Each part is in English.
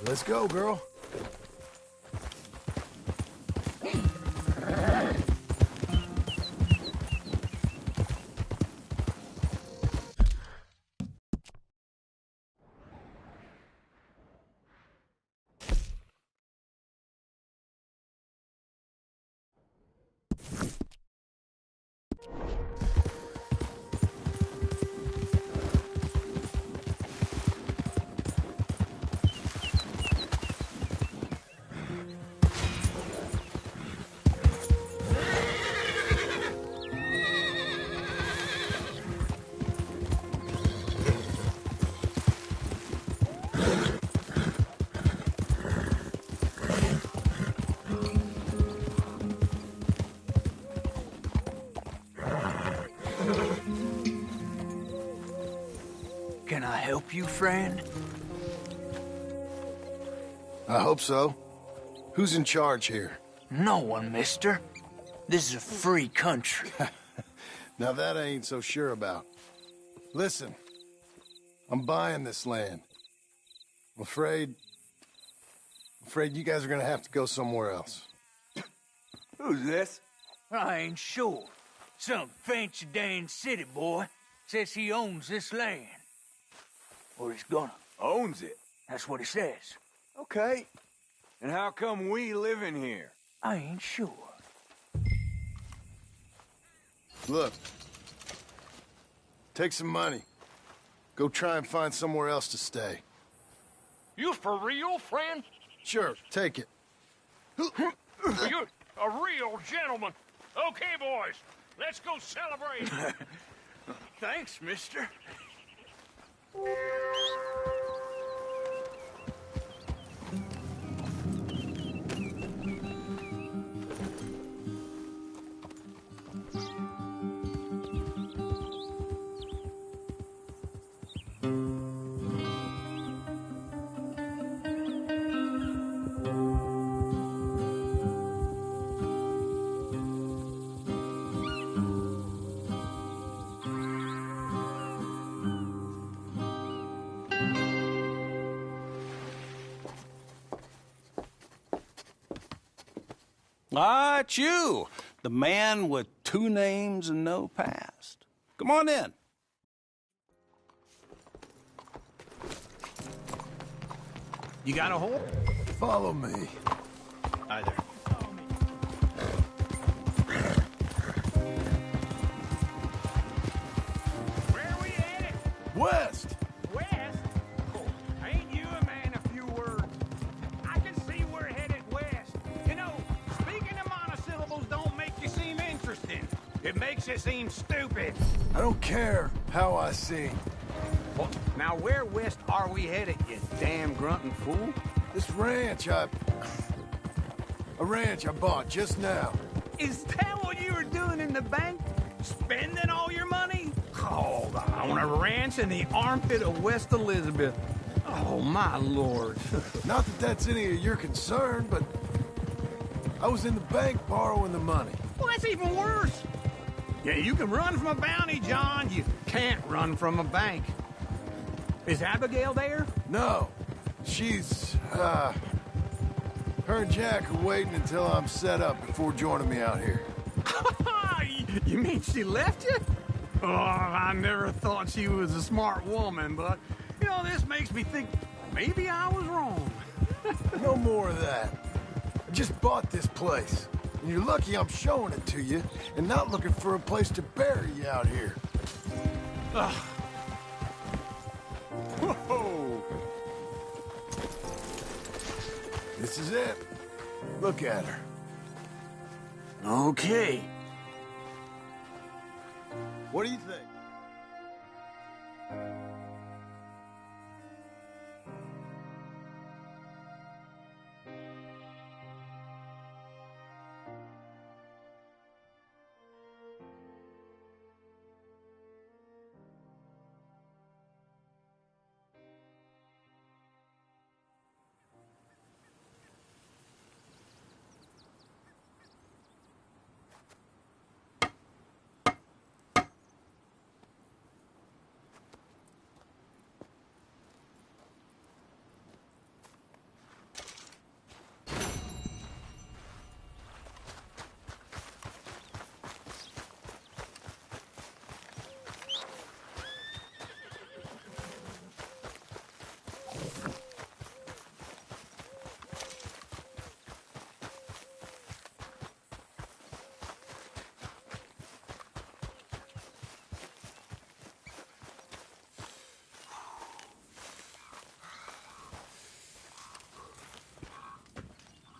Let's go, girl. Can I help you, friend? I hope so. Who's in charge here? No one, mister. This is a free country. Now that I ain't so sure about. Listen, I'm buying this land. I'm afraid you guys are gonna have to go somewhere else. Who's this? I ain't sure. Some fancy Dan city boy says he owns this land. Or he's gonna. Owns it. That's what he says. Okay. And how come we live in here? I ain't sure. Look. Take some money. Go try and find somewhere else to stay. You for real, friend? Sure, take it. You're a real gentleman. Okay, boys, let's go celebrate. Thanks, mister. Ah, it's you, the man with 2 names and no past. Come on in. You got a hole? Follow me. Either. Where we headed? West! West? Oh, ain't you a man of few words? I can see we're headed west. You know, speaking of monosyllables don't make you seem interesting. It makes you seem stupid. I don't care how I sing. Well, now where west are we headed, you damn grunting fool? This ranch I bought just now. Is that what you were doing in the bank? Spending all your money? Oh, on a ranch in the armpit of West Elizabeth. Oh, my lord. Not that that's any of your concern, but I was in the bank borrowing the money. Well, that's even worse. Yeah, you can run from a bounty, John. You can't run from a bank. Is Abigail there? No, she's, her and Jack are waiting until I'm set up before joining me out here. You mean she left you? Oh, I never thought she was a smart woman, but, you know, this makes me think maybe I was wrong. No more of that. I just bought this place, and you're lucky I'm showing it to you and not looking for a place to bury you out here. Ugh. Whoa. This is it. Look at her. Okay. What do you think?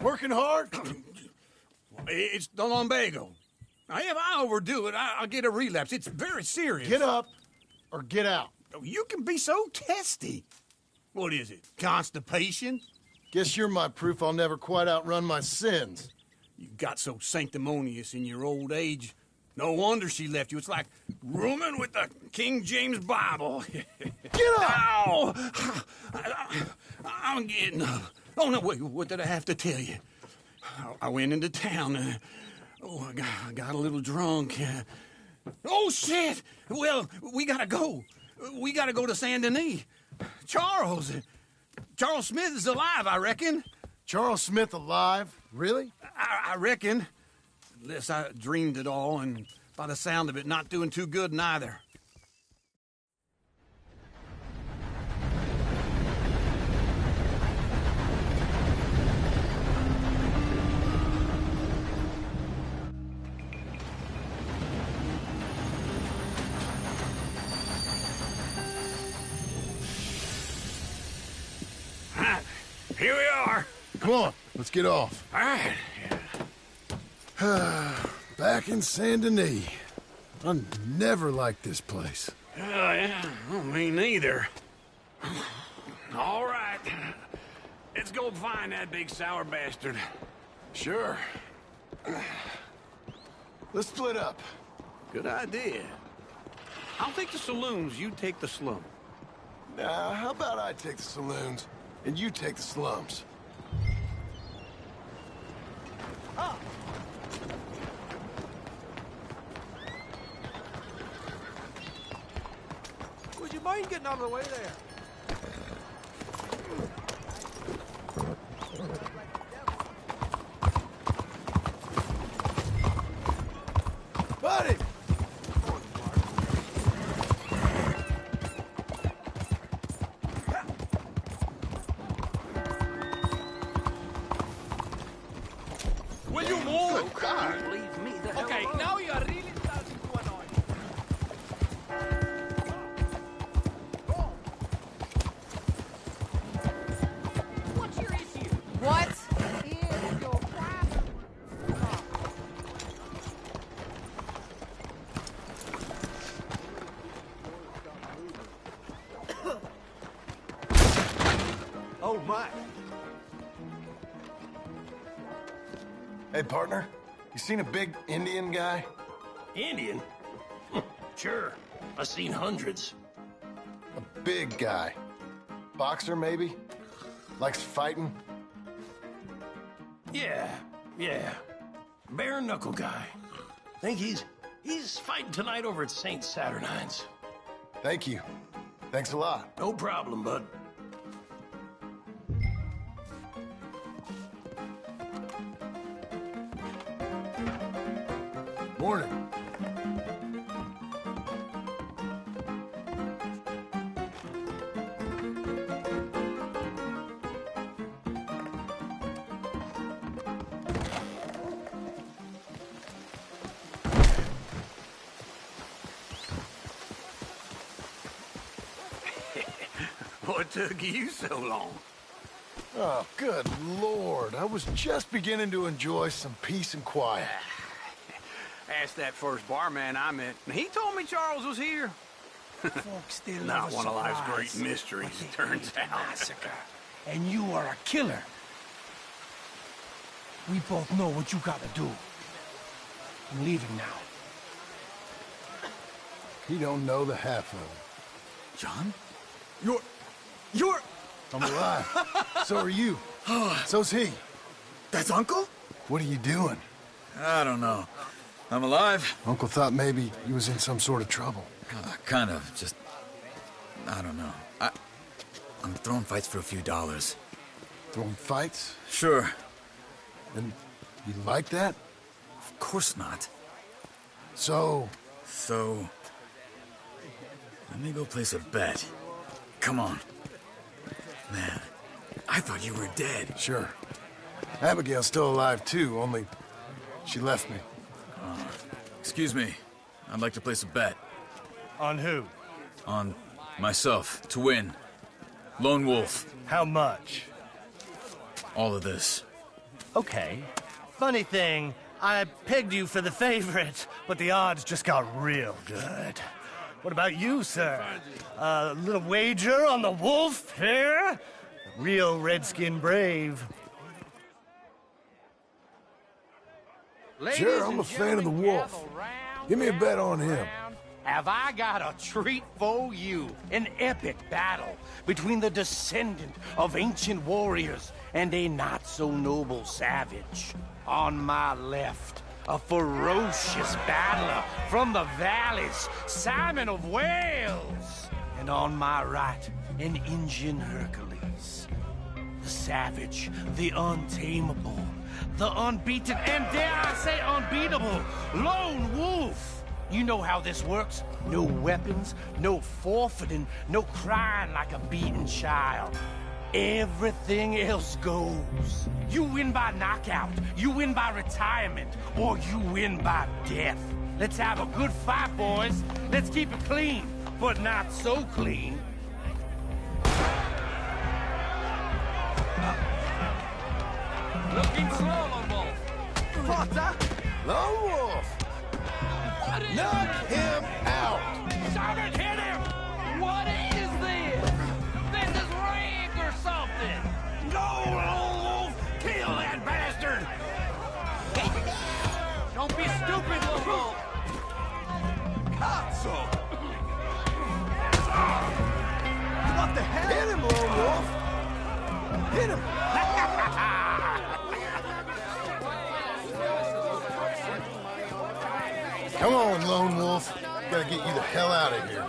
Working hard? It's the lumbago. Now, if I overdo it, I'll get a relapse. It's very serious. Get up or get out. You can be so testy. What is it? Constipation? Guess you're my proof I'll never quite outrun my sins. You got so sanctimonious in your old age. No wonder she left you. It's like rooming with the King James Bible. Get up! Ow! I'm getting up. Oh, no, wait, what did I have to tell you? I went into town. I got a little drunk. Oh, shit! Well, we gotta go. We gotta go to Saint Denis. Charles Smith is alive, I reckon. Charles Smith alive? Really? I reckon. Unless I dreamed it all, and by the sound of it, not doing too good neither. Here we are. Come on, let's get off. All right. Back in Saint Denis. I never liked this place. Yeah, well, me neither. All right. Let's go find that big sour bastard. Sure. Let's split up. Good idea. I'll take the saloons, you take the slum. Now, how about I take the saloons and you take the slums? Would you mind getting out of the way there? Buddy! Will you move? Leave me the hell Okay, alone. now you're really starting to annoy me. What's your issue? What is your problem? Oh, my. Hey, partner. You seen a big Indian guy? Indian? Sure. I've seen hundreds. A big guy. Boxer, maybe? Likes fighting? Yeah. Bare knuckle guy. Think he's fighting tonight over at St. Saturnine's. Thank you. Thanks a lot. No problem, bud. Morning. What took you so long? Oh, good Lord. I was just beginning to enjoy some peace and quiet. Asked that first barman I met, and he told me Charles was here. Folks still Not love a one of life's surprise, great mysteries, but it they turns hate a out. massacre. And you are a killer. We both know what you gotta do. I'm leaving now. He don't know the half of it. John? You're... I'm alive. So are you. So's he. That's Uncle? What are you doing? I don't know. I'm alive. Uncle thought maybe he was in some sort of trouble. Kind of. Just... I don't know. I'm throwing fights for a few dollars. Throwing fights? Sure. And you like that? Of course not. So, So... let me go place a bet. Come on. Man, I thought you were dead. sure. Abigail's still alive too, only she left me. Excuse me. I'd like to place a bet. On who? On myself, to win. Lone Wolf. How much? All of this. Okay. Funny thing, I pegged you for the favorite, but the odds just got real good. What about you, sir? A little wager on the wolf here? Real redskin brave. Sure, I'm a fan of the wolf. Give me a bet on him. Have I got a treat for you? An epic battle between the descendant of ancient warriors and a not-so-noble savage. On my left, a ferocious battler from the valleys, Simon of Wales. And on my right, an Indian Hercules. The savage, the untamable, the unbeaten, and dare I say unbeatable, Lone Wolf. You know how this works. No weapons, no forfeiting, no crying like a beaten child. Everything else goes. You win by knockout, you win by retirement, or you win by death. Let's have a good fight, boys. Let's keep it clean, but not so clean. Looking slow, Lone Wolf. Potter! Lone Wolf! Knock him out! Simon, hit him! What is this? This is rigged or something! Go, Lone Wolf! Kill that bastard! Don't be stupid, Lone Wolf! Cazzo! What the hell? Hit him, Lone Wolf! Hit him! Come on, Lone Wolf. Gotta get you the hell out of here.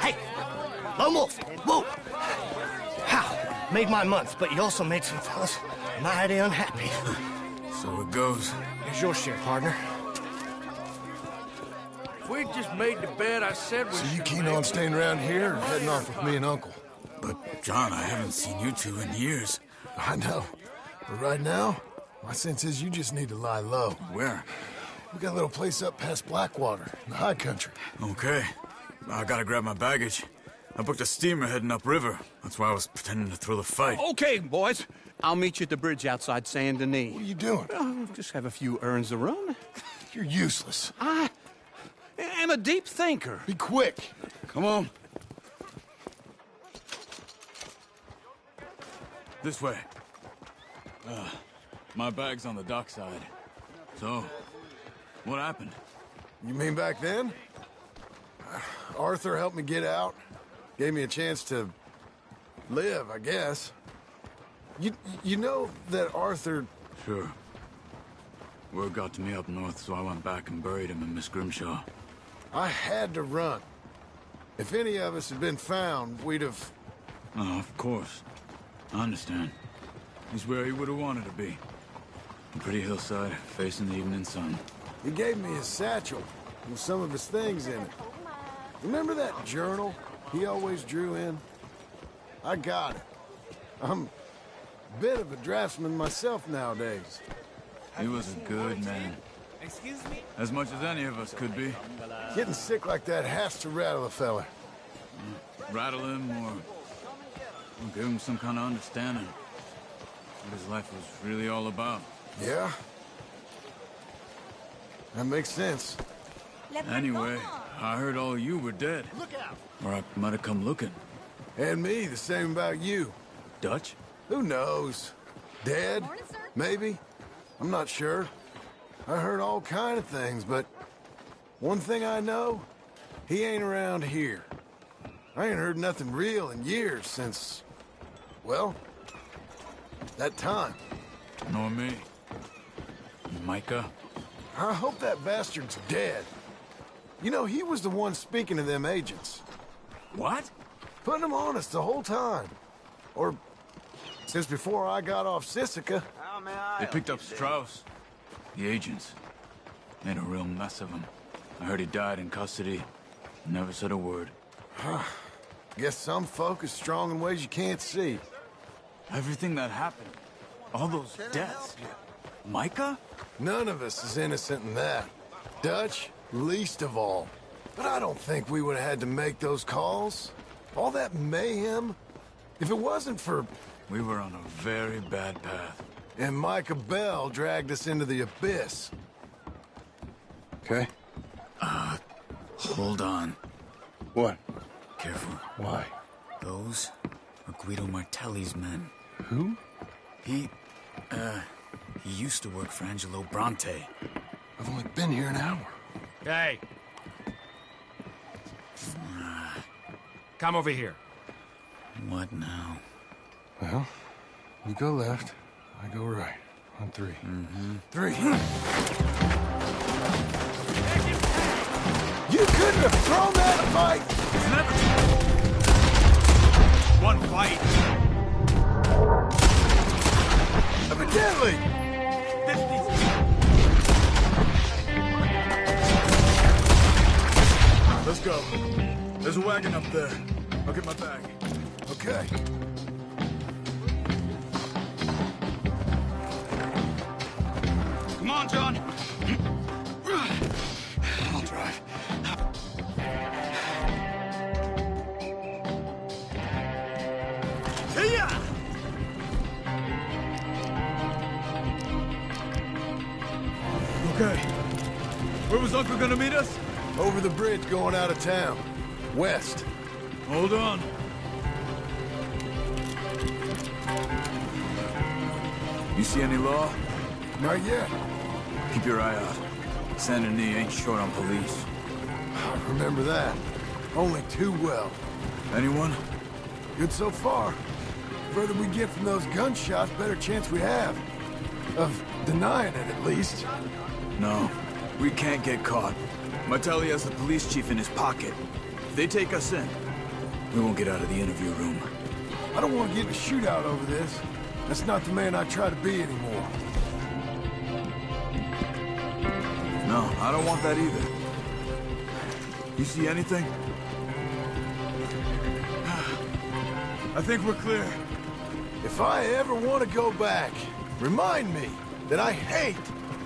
Hey, Lone Wolf, whoa! How? Made my month, but you also made some fellas mighty unhappy. So it goes. Here's your share, partner. If we'd just made the bet I said we So you should keen make, on staying around here or heading off with me and Uncle? But, John, I haven't seen you two in years. I know. But right now, my sense is you just need to lie low. Where? We got a little place up past Blackwater, in the high country. Okay. I gotta grab my baggage. I booked a steamer heading upriver. That's why I was pretending to throw the fight. Okay, boys. I'll meet you at the bridge outside Saint Denis. What are you doing? Just have a few errands to run. You're useless. I am a deep thinker. Be quick. Come on. This way. My bag's on the dockside. So, what happened? You mean back then? Arthur helped me get out. Gave me a chance to live, I guess. You know that Arthur... Sure. Word got to me up north, so I went back and buried him in Miss Grimshaw. I had to run. If any of us had been found, we'd have... Oh, of course. I understand. He's where he would have wanted to be. A pretty hillside, facing the evening sun. He gave me his satchel with some of his things in it. Remember that journal he always drew in? I got it. I'm a bit of a draftsman myself nowadays. He was a good man. Excuse me? As much as any of us could be. Getting sick like that has to rattle a fella. Rattle him or give him some kind of understanding. What his life was really all about. Yeah? That makes sense. Anyway, I heard all you were dead. Look out! Or I might have come looking. And me, the same about you. Dutch? Who knows? Dead? Morning, sir. Maybe? I'm not sure. I heard all kind of things, but one thing I know, he ain't around here. I ain't heard nothing real in years since, well, that time. Nor me. Micah? I hope that bastard's dead. You know, he was the one speaking to them agents. What? Putting them on us the whole time. Or since before I got off Sisika. They picked up Strauss. The agents. Made a real mess of him. I heard he died in custody. Never said a word. Guess some folk is strong in ways you can't see. Everything that happened. All those deaths. Micah? None of us is innocent in that. Dutch, least of all. But I don't think we would have had to make those calls. All that mayhem. If it wasn't for... We were on a very bad path. And Micah Bell dragged us into the abyss. Okay? Hold on. What? Careful. Why? Those are Guido Martelli's men. Who? He used to work for Angelo Bronte. I've only been here an hour. Hey. Come over here. What now? Well, you go left, I go right. On three. Three. You couldn't have thrown that fight! One fight. Evidently! Let's go. There's a wagon up there. I'll get my bag. Okay. Come on, John. I'll drive. Okay. Where was Uncle gonna meet us? Over the bridge going out of town. West. Hold on. You see any law? Not yet. Keep your eye out. Saint Denis ain't short on police. I remember that. Only too well. Anyone? Good so far. Further we get from those gunshots, better chance we have. Of denying it, at least. No. We can't get caught. Martelli has the police chief in his pocket. If they take us in, we won't get out of the interview room. I don't want to get in a shootout over this. That's not the man I try to be anymore. No, I don't want that either. You see anything? I think we're clear. If I ever want to go back, remind me that I hate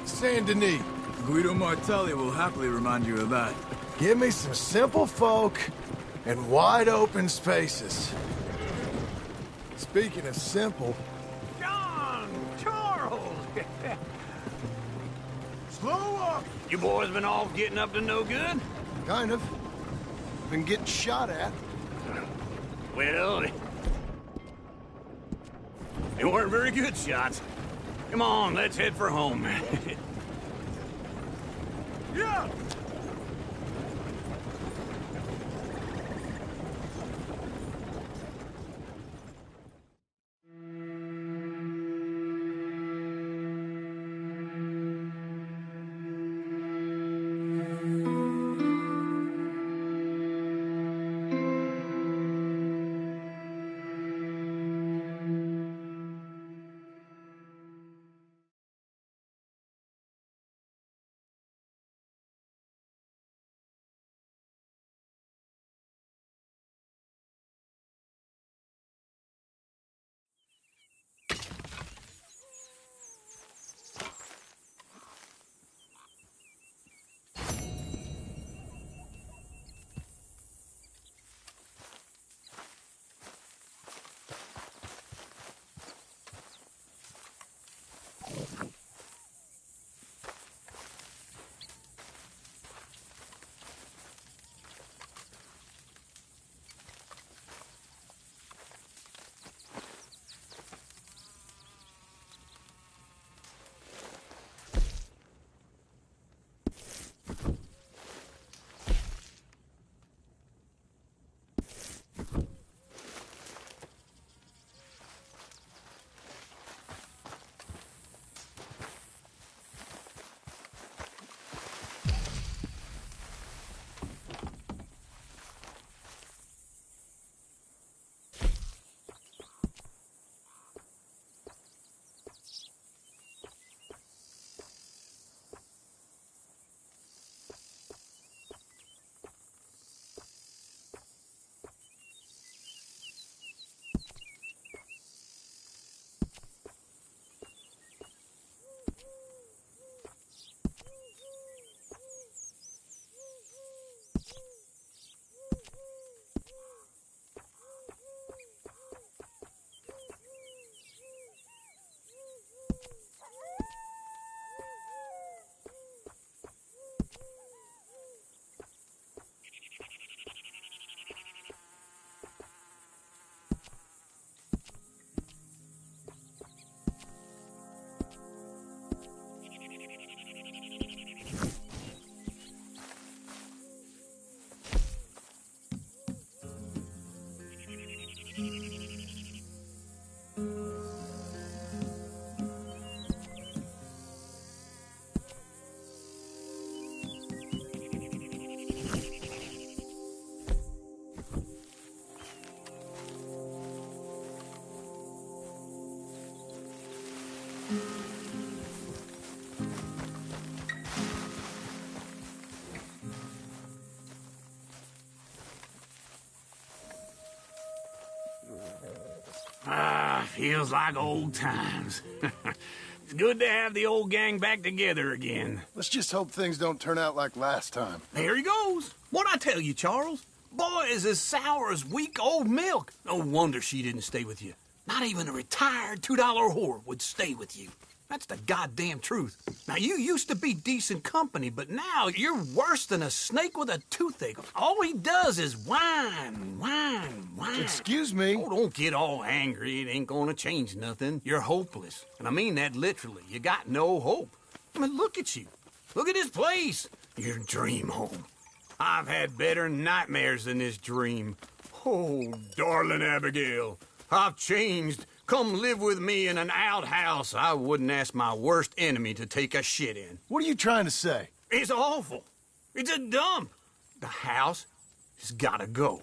Saint Denis. Guido Martelli will happily remind you of that. Give me some simple folk and wide open spaces. Speaking of simple... John! Charles! Slow up! You boys been all getting up to no good? Kind of. Been getting shot at. Well, they weren't very good shots. Come on, let's head for home. Yeah! Feels like old times. It's good to have the old gang back together again. Let's just hope things don't turn out like last time. There he goes. What'd I tell you, Charles? Boy is as sour as week-old milk. No wonder she didn't stay with you. Not even a retired $2 whore would stay with you. That's the goddamn truth. Now, you used to be decent company, but now you're worse than a snake with a toothache. All he does is whine. Excuse me? Oh, don't get all angry. It ain't gonna change nothing. You're hopeless. And I mean that literally. You got no hope. I mean, look at you. Look at this place. Your dream home. I've had better nightmares than this dream. Oh, darling Abigail, I've changed. Come live with me in an outhouse I wouldn't ask my worst enemy to take a shit in. What are you trying to say? It's awful. It's a dump. The house has gotta go.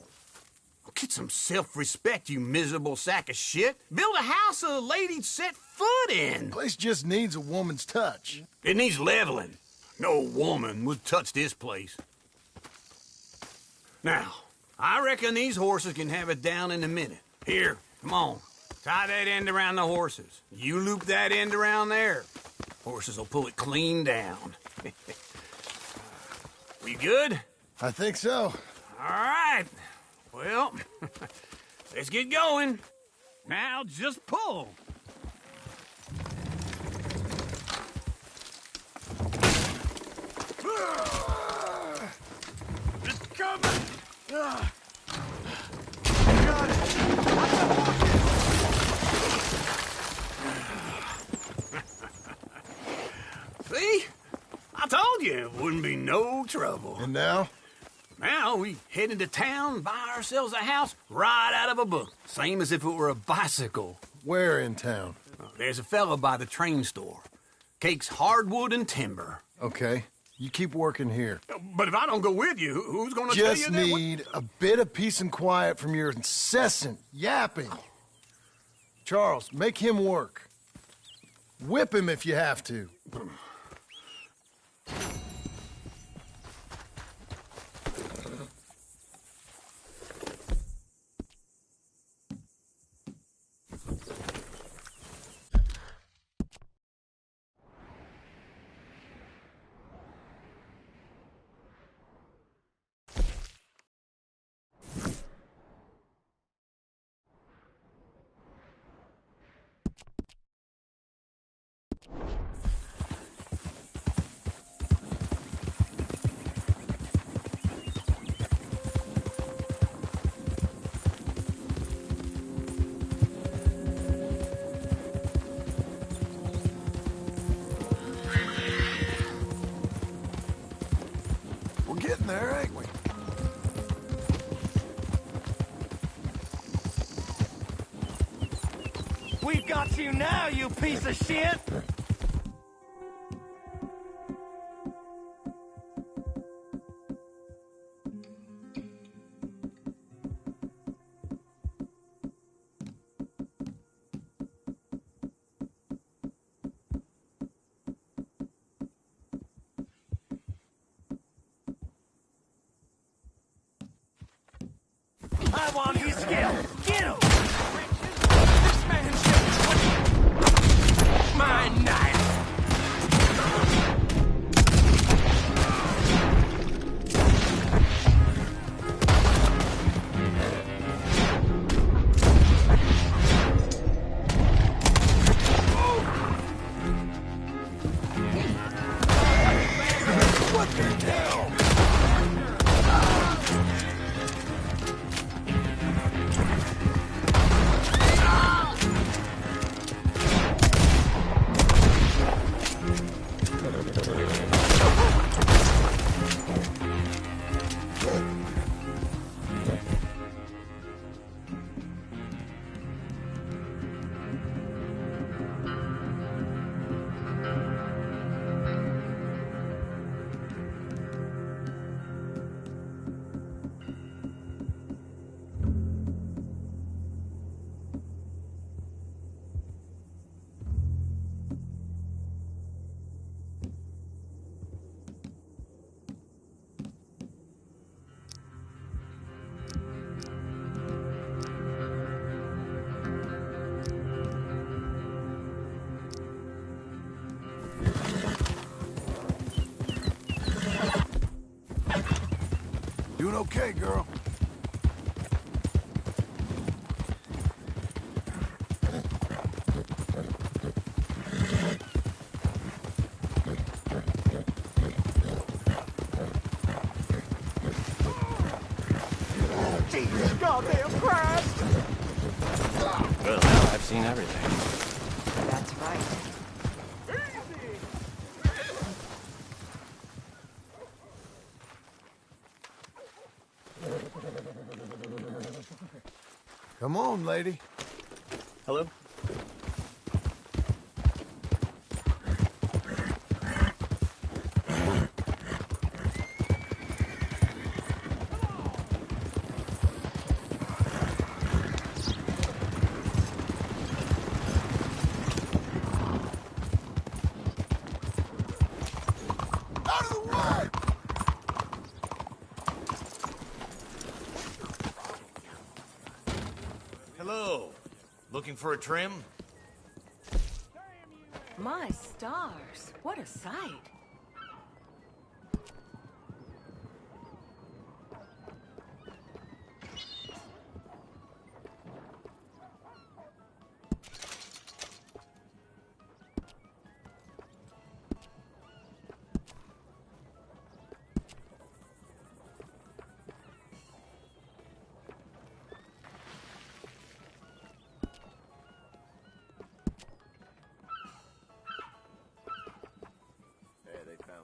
Get some self-respect, you miserable sack of shit. Build a house a lady'd set foot in. The place just needs a woman's touch. It needs leveling. No woman would touch this place. Now, I reckon these horses can have it down in a minute. Here, come on. Tie that end around the horses. You loop that end around there. Horses will pull it clean down. We good? I think so. All right. Well, let's get going. Now just pull. It's coming. Got it. See? I told you it wouldn't be no trouble. And now? Now we head into town, buy ourselves a house right out of a book. Same as if it were a bicycle. Where in town? There's a fella by the train store. Cakes hardwood and timber. Okay. You keep working here. But if I don't go with you, who's gonna tell you Just that? need a bit of peace and quiet from your incessant yapping. Charles, make him work. Whip him if you have to. We're getting there, ain't we? We've got you now, you piece of shit! I want his skill! Get him! This man's my knife! What the hell? Doing okay, girl. Jesus goddamn Christ! Well, now I've seen everything. That's right. Come on, lady. Hello? Out of the way! Hello. Looking for a trim? My stars, what a sight.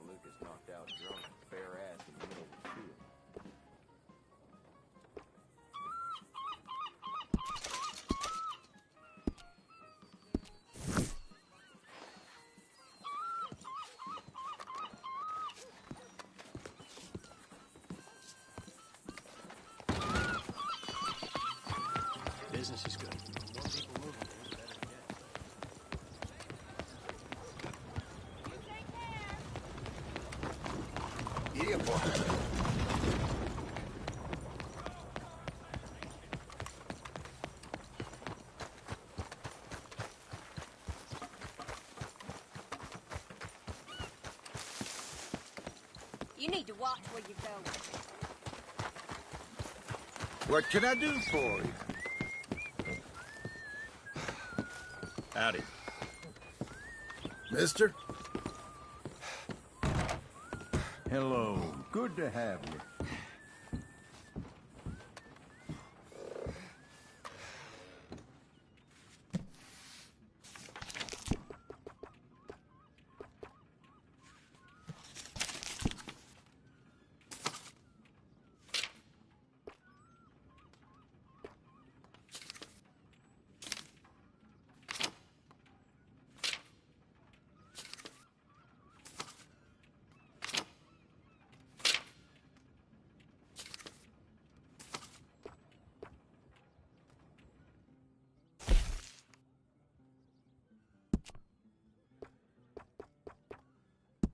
Lucas knocked out drunk, bare ass in the middle of the field. Business is good. More people moving, the better it gets. Yeah, boy. You need to watch where you go. What can I do for you? Howdy. Mister? Hello. Good to have you.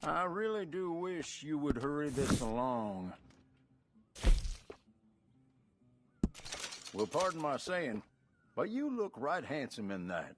I really do wish you would hurry this along. Well, pardon my saying, but you look right handsome in that.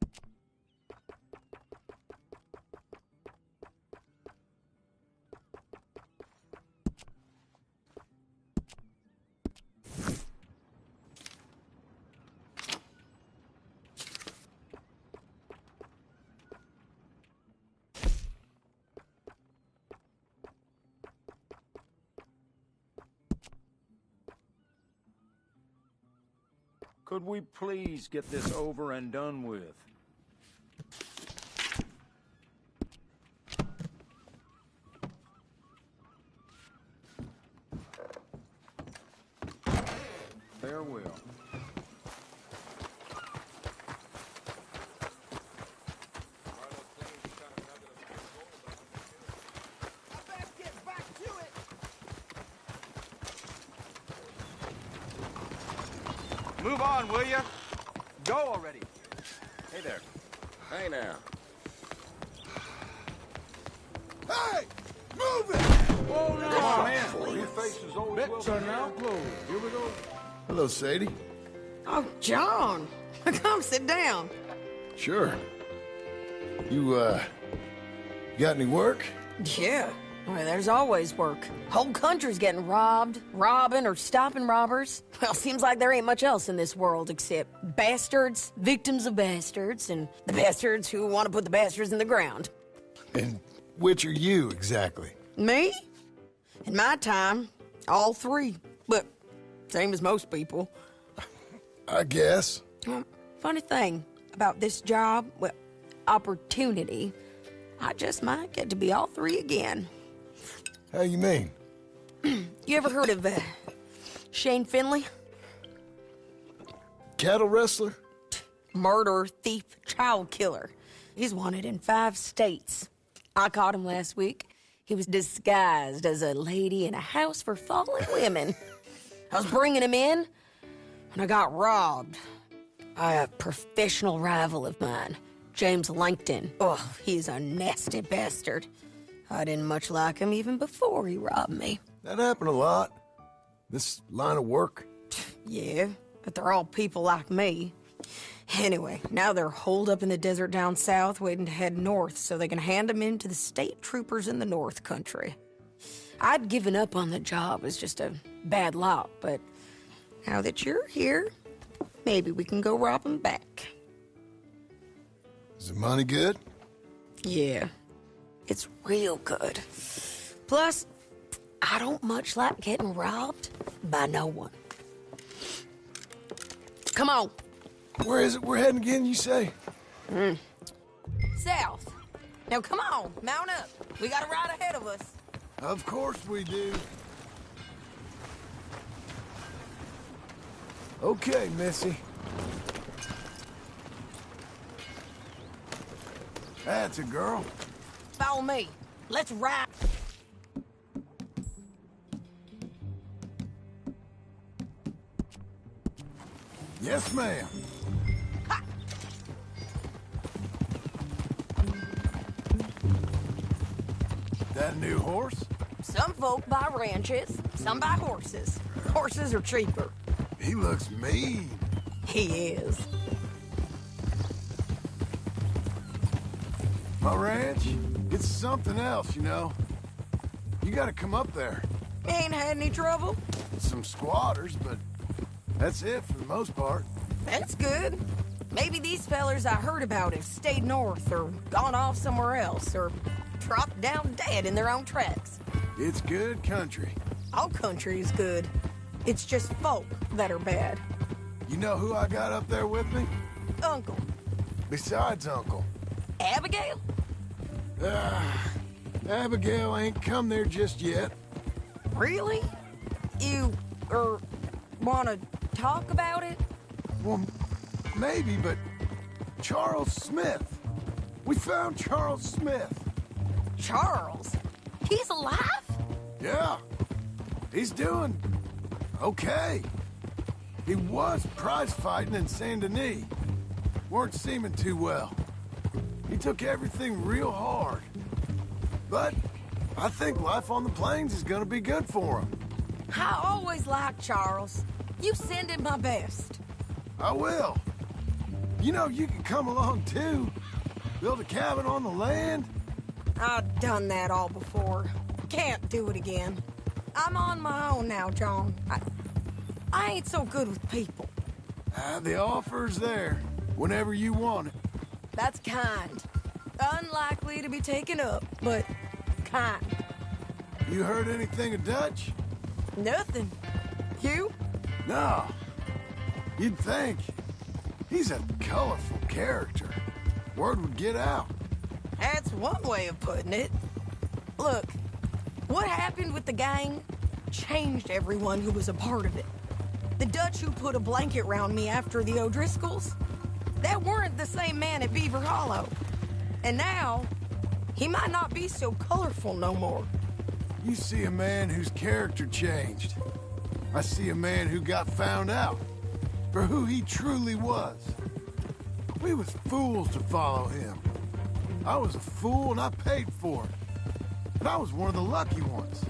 Could we please get this over and done with? Farewell. Move on, will you? Go already. Hey there. Hey now. Hey! Move it! Oh, no! Come on, man. Your face is always Bets are now closed. Here we go. Hello, Sadie. Oh, John. Come sit down. Sure. You got any work? Yeah. Well, there's always work. Whole country's getting robbed, robbing, or stopping robbers. Well, seems like there ain't much else in this world except bastards, victims of bastards, and the bastards who want to put the bastards in the ground. And which are you, exactly? Me? In my time, all three. But same as most people. I guess. Funny thing about this job, well, opportunity, I just might get to be all three again. How you mean? You ever heard of Shane Finley? Cattle wrestler? Murderer, thief, child killer. He's wanted in 5 states. I caught him last week. He was disguised as a lady in a house for fallen women. I was bringing him in, and I got robbed by a professional rival of mine, James Langton. Oh, he's a nasty bastard. I didn't much like him even before he robbed me. That happened a lot. This line of work. Yeah, but they're all people like me. Anyway, now they're holed up in the desert down south, waiting to head north so they can hand them in to the state troopers in the north country. I'd given up on the job as just a bad lot, but now that you're here, maybe we can go rob them back. Is the money good? Yeah, it's real good. Plus, I don't much like getting robbed by no one. Come on. Where is it we're heading again, you say? South. Now come on, mount up. We got a ride ahead of us. Of course we do. Okay, Missy. That's a girl. Follow me. Let's ride. Yes, ma'am. That a new horse? Some folk buy ranches, some buy horses. Horses are cheaper. He looks mean. He is. My ranch, it's something else, you know. You gotta come up there. Ain't had any trouble? Some squatters, but that's it for the most part. That's good. Maybe these fellers I heard about have stayed north or gone off somewhere else or dropped down dead in their own tracks. It's good country. All country is good. It's just folk that are bad. You know who I got up there with me? Uncle. Besides Uncle. Abigail? Abigail ain't come there just yet. Really? You, wanna talk about it? Well, maybe, but Charles Smith. We found Charles Smith. Charles? He's alive? Yeah. He's doing okay. He was prize fighting in Saint Denis. Weren't seeming too well. He took everything real hard. But I think life on the plains is gonna be good for him. I always liked Charles. You send him my best. I will. You know, you can come along too. Build a cabin on the land. I've done that all before. Can't do it again. I'm on my own now, John. I ain't so good with people. The offer's there, whenever you want it. That's kind. Unlikely to be taken up, but kind. You heard anything of Dutch? Nothing. You? No. You'd think. He's a colorful character. Word would get out. That's one way of putting it. Look, what happened with the gang changed everyone who was a part of it. The Dutch who put a blanket round me after the O'Driscolls, that weren't the same man at Beaver Hollow. And now, he might not be so colorful no more. You see a man whose character changed. I see a man who got found out for who he truly was. We was fools to follow him. I was a fool and I paid for it. But I was one of the lucky ones.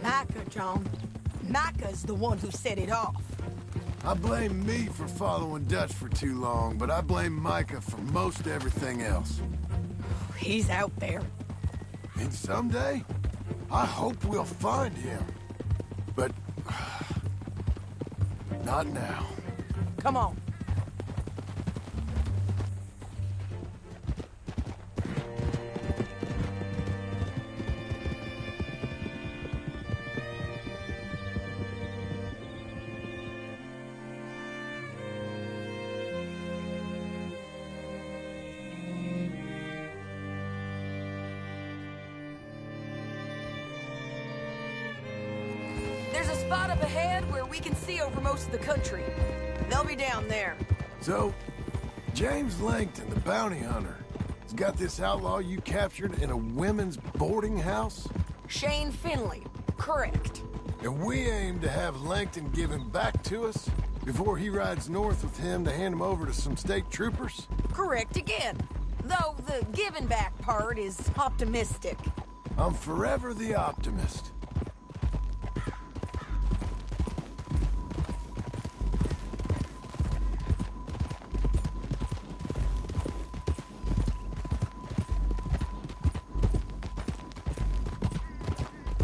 Micah, John. Micah's the one who set it off. I blame me for following Dutch for too long, but I blame Micah for most everything else. He's out there. And someday, I hope we'll find him. But... not now. Come on. There's a spot up ahead where we can see over most of the country. They'll be down there. So, James Langton, the bounty hunter, has got this outlaw you captured in a women's boarding house? Shane Finley, correct. And we aim to have Langton give him back to us before he rides north with him to hand him over to some state troopers? Correct again. Though the giving back part is optimistic. I'm forever the optimist.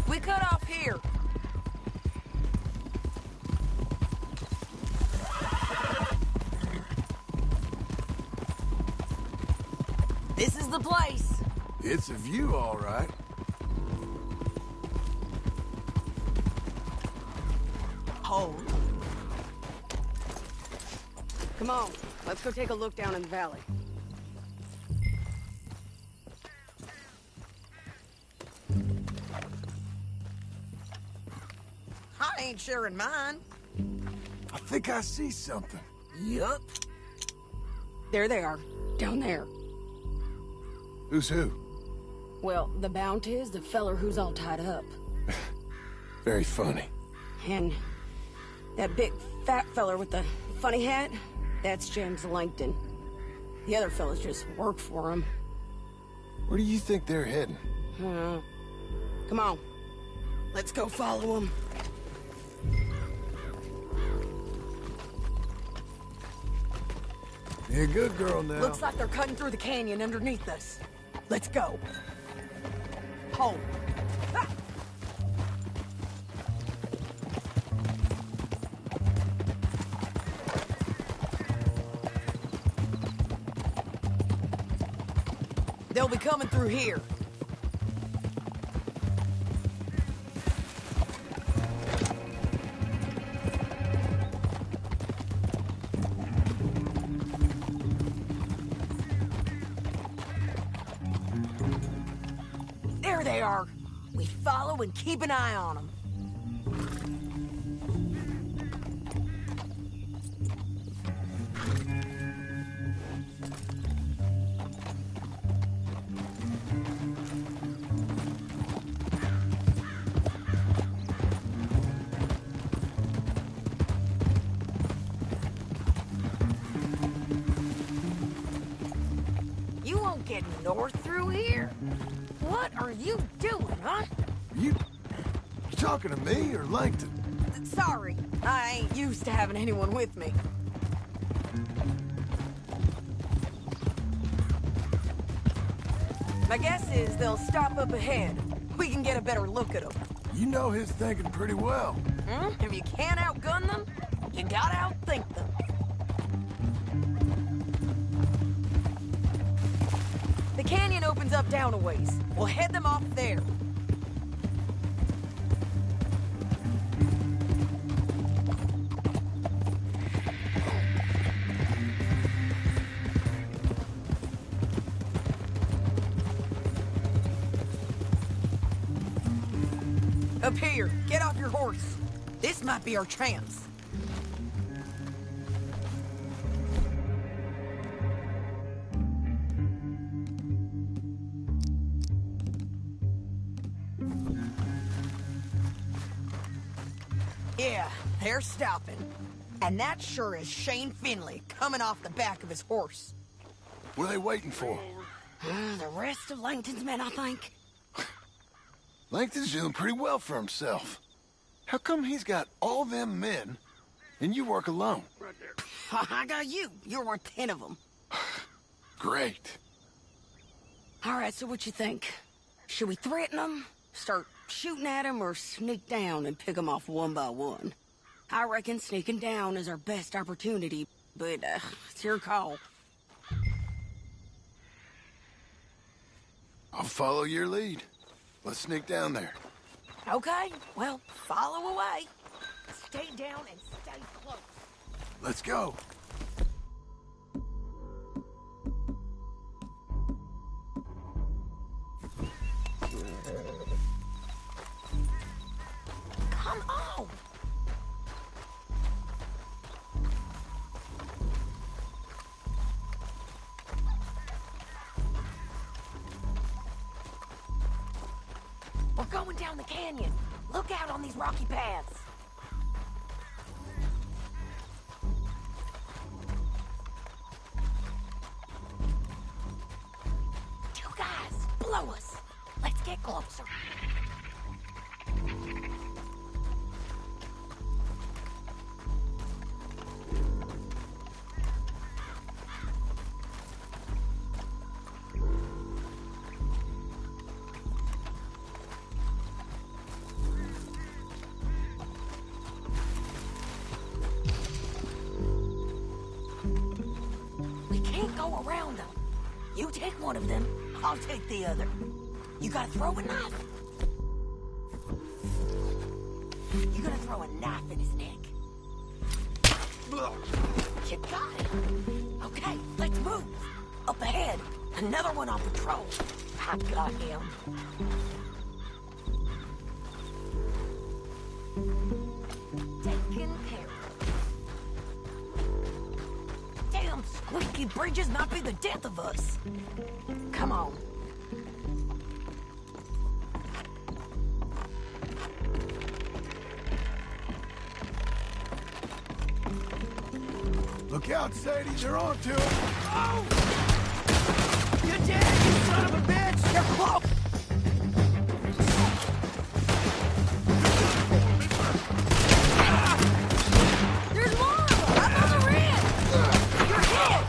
We cut off here. This is the place. It's a view, all right. Hold. Come on, let's go take a look down in the valley. I ain't sharing mine. I think I see something. Yup. There they are, down there. Who's who? Well, the bounty is the feller who's all tied up. Very funny. And that big fat feller with the funny hat, that's James Langton. The other fellas just work for him. Where do you think they're heading? Come on. Let's go follow them. You're a good girl now. Looks like they're cutting through the canyon underneath us. Let's go. Hold. Ah! They'll be coming through here. There they are. We follow and keep an eye on them. You won't get north through here? What are you doing, huh? You talking to me or Langton? Sorry, I ain't used to having anyone with me. My guess is they'll stop up ahead. We can get a better look at them. You know his thinking pretty well. If you can't outgun them, you gotta outthink them. The canyon opens up down a ways. We'll head them off there. Up here, get off your horse. This might be our chance. Yeah, they're stopping. And that sure is Shane Finley coming off the back of his horse. What are they waiting for? The rest of Langton's men, I think. Langton's doing pretty well for himself. How come he's got all them men, and you work alone? I got you. You're worth 10 of them. Great. All right, so what you think? Should we threaten them? Start shooting at them or sneak down and pick them off one by one? I reckon sneaking down is our best opportunity, but it's your call. I'll follow your lead. Let's sneak down there. Okay, well, follow away. Stay down and stay close. Let's go. Come on! We're going down the canyon. Look out on these rocky paths. Two guys, blow us. Let's get closer. Go around them. You take one of them, I'll take the other. You gotta throw a knife. You gotta throw a knife in his neck. You got it. Okay, let's move. Up ahead, another one on patrol. I got him. Taken care of. Damn squeaky bridges might be the death of us. Come on. Look out, Sadie, they're on to him. Oh! You're dead, you son of a bitch! You're close! There's more of them! I'm on the rim! You're hit!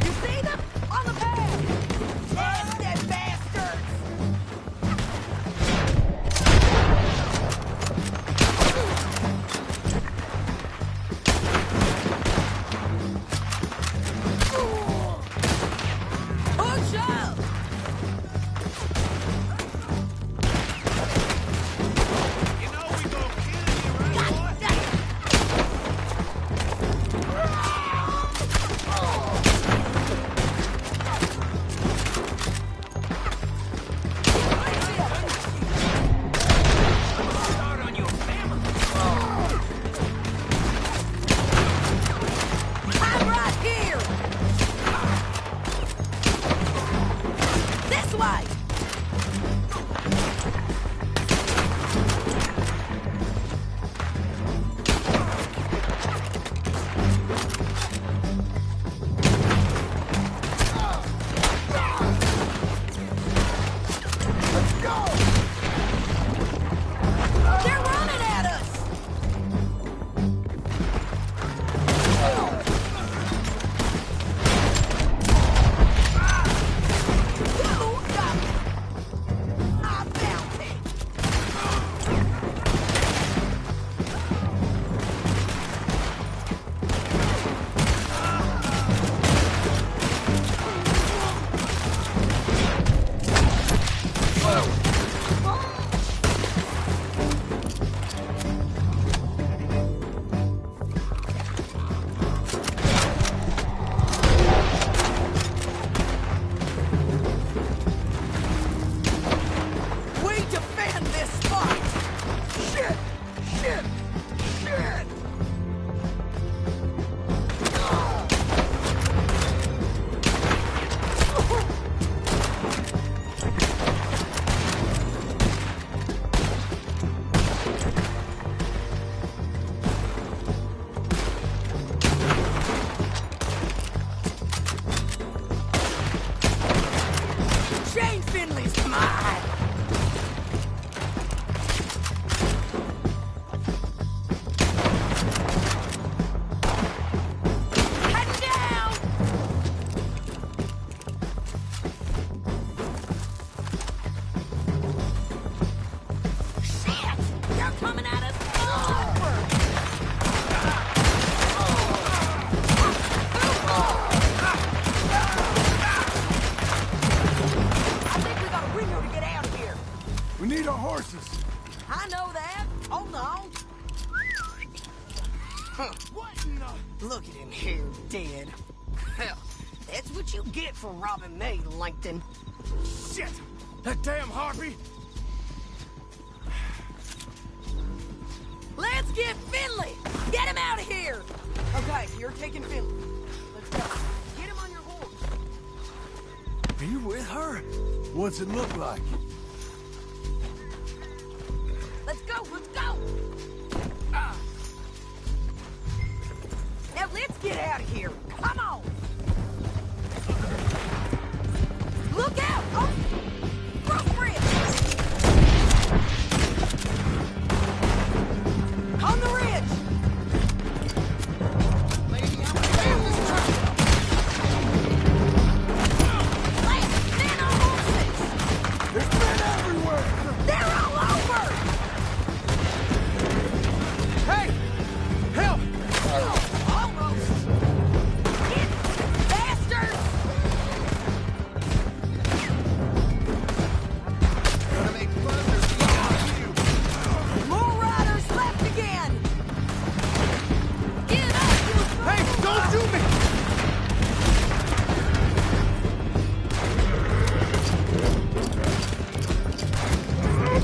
You see them? On the pad! Test and need our horses. I know that. Hold on. What in the... Look at him here, dead. Hell, that's what you get for robbing me, Langton. Shit! That damn harpy! Let's get Finley! Get him out of here! Okay, you're taking Finley. Let's go. Get him on your horse. Are you with her? What's it look like? Let's go, let's go! Now let's get out of here. Come on! Look out! Oh! Broke bridge! On the ridge! Lady, I'm gonna have this truck! Lance, men on horses! There's men everywhere! They're all over! Hey! Help! Almost! Get bastards! Gonna make thunder beyond you! More riders left again! Get up, you fools! Hey, don't shoot me!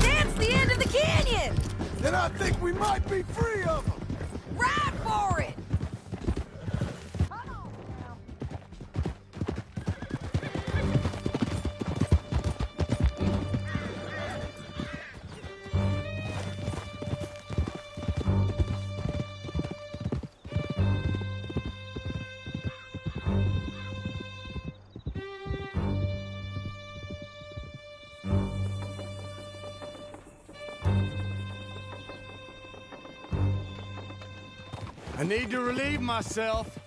That's the end of the canyon! Then I think we might be free of them! Ride for it! I need to relieve myself.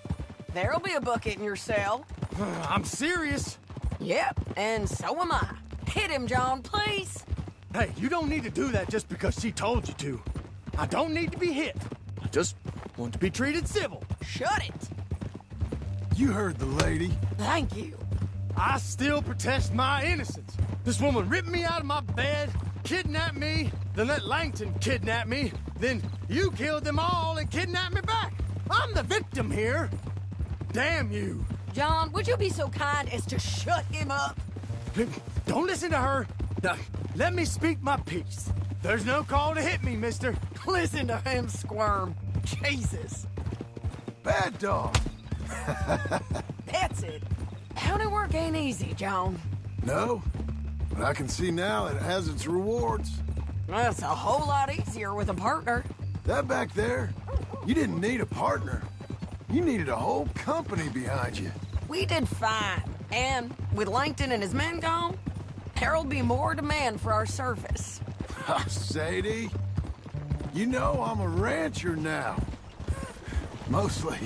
There'll be a bucket in your cell. I'm serious. Yep, and so am I. Hit him, John, please. Hey, you don't need to do that just because she told you to. I don't need to be hit. I just want to be treated civil. Shut it. You heard the lady. Thank you. I still protest my innocence. This woman ripped me out of my bed, kidnapped me, then let Langton kidnap me, then you killed them all and kidnapped me back. I'm the victim here. Damn you. John, would you be so kind as to shut him up? Don't listen to her. Now, let me speak my piece. There's no call to hit me, mister. Listen to him squirm. Jesus. Bad dog. That's it. County work ain't easy, John. No, but I can see now it has its rewards. That's a whole lot easier with a partner. That back there, you didn't need a partner. You needed a whole company behind you. We did fine. And with Langton and his men gone, there'll be more demand for our service. Sadie, you know I'm a rancher now. Mostly.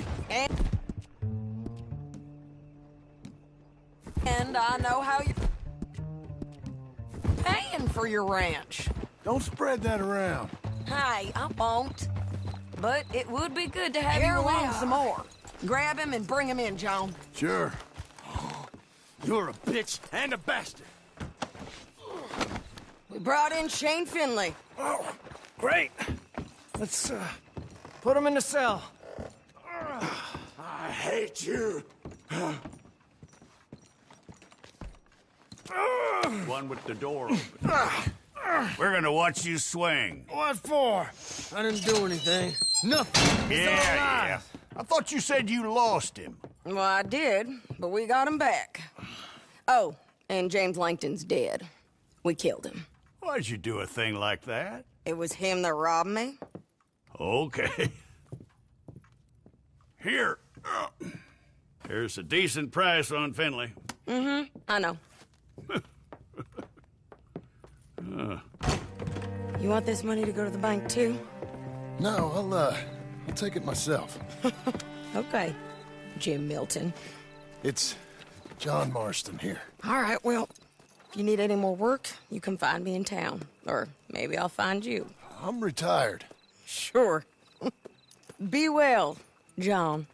And I know how you're paying for your ranch. Don't spread that around. Hey, I won't. But it would be good to have you along some more. Grab him and bring him in, John. Sure. You're a bitch and a bastard. We brought in Shane Finley. Oh, great. Let's, put him in the cell. I hate you. One with the door open. We're gonna watch you swing. What for? I didn't do anything. Nothing. He's all Yeah. I thought you said you lost him. Well, I did, but we got him back. Oh, and James Langton's dead. We killed him. Why'd you do a thing like that? It was him that robbed me. Okay. Here. Here's a decent price on Finley. Mm-hmm, I know. You want this money to go to the bank, too? No, I'll take it myself. Okay, Jim Milton. It's John Marston here. All right, well, if you need any more work, you can find me in town. Or maybe I'll find you. I'm retired. Sure. Be well, John.